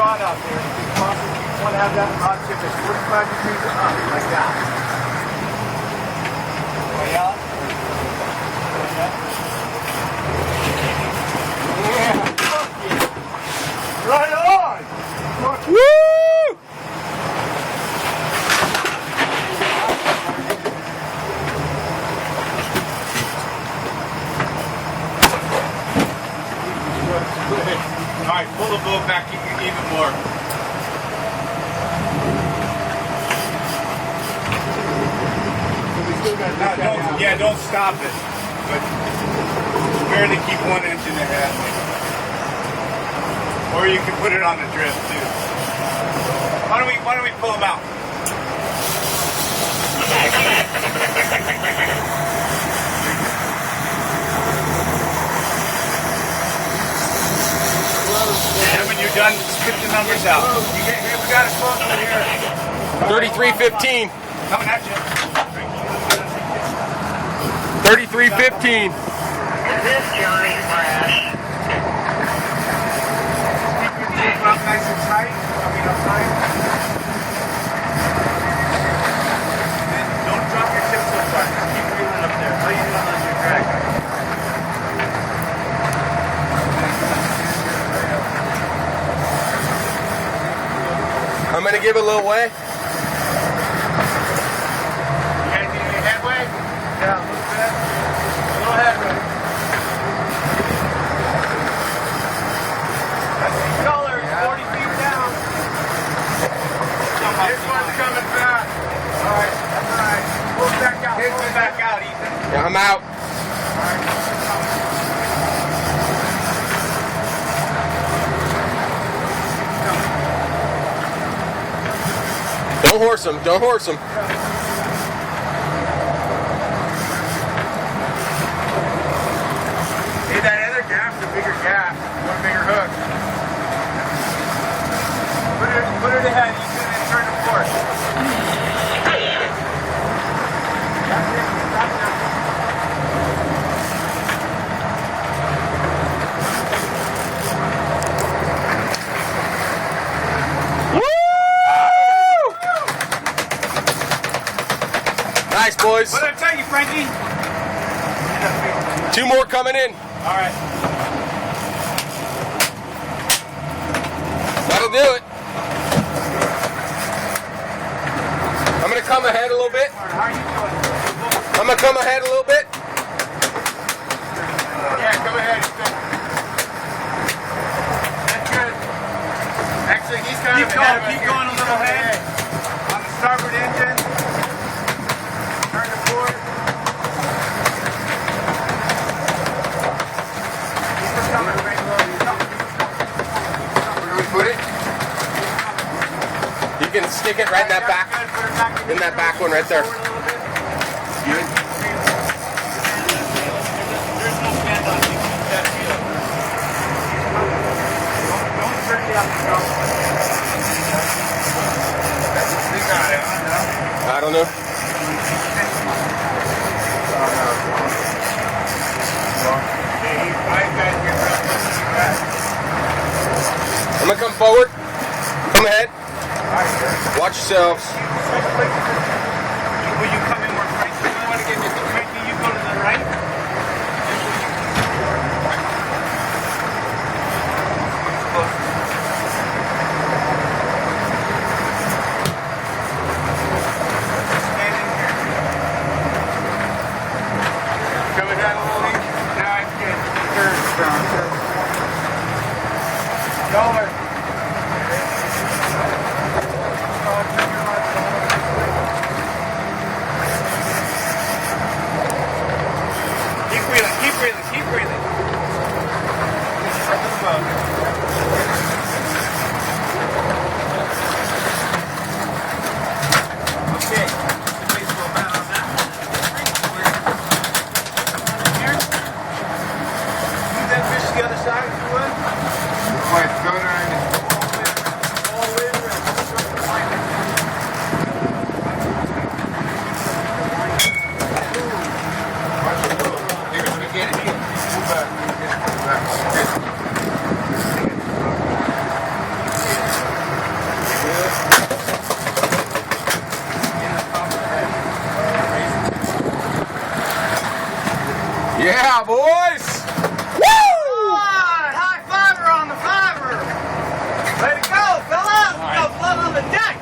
rod out there. If you want to have that rod tip at 45 degrees up, like that. Way out. Yeah. Right on! Woo! Alright, pull the boat back even more. No, don't stop it. But barely keep one engine ahead. Or you can put it on the drift too. Why don't we pull them out? And when you're done, spit the numbers out. We got a close one here. 3315. Coming at you. 3315. This Johnny Crash. Keep it up nice and tight. Up tight. And don't drop your tip so far. Just keep reeling up there. How you doing on your drag? I'm gonna give it a little way. You guys need any headway? Yeah, a little bit. A little headway. That's the color. 40 feet down. This one's coming back. Alright, that's alright. Pull it back out. Pull it back out, Ethan. Yeah, I'm out. Don't horse him. Don't horse him. Hey, that other gap's a bigger gap. One bigger hook. Put it ahead, Ethan, and turn to port. Nice, boys. What did I tell you, Frankie? 2 more coming in. All right. That'll do it. I'm gonna come ahead a little bit. How are you doing? I'm gonna come ahead a little bit. Yeah, come ahead. That's good. Actually, he's kind of ahead of us. Keep going a little ahead. On the starboard engine. Turn to port. He's just coming right low. Where do we put it? You can stick it right in that back. In that back one right there. Good. There's no bend on you. Keep that feel. Don't turn it up. You got it. I don't know. I'm gonna come forward. Come ahead. Watch yourselves. Will you come in more Frankie? You want to get to Frankie, you go to the right. Stand in here. Coming down a little easy. Now I can turn strong. Dollar. Keep breathing, keep breathing, keep breathing. Up to the boat. Okay, please go back on that. Here. Move that fish to the other side if you would. My soda and Yeah, boys! Woo! High fiver on the fiver! Way to go, fella! Let's go float on the deck!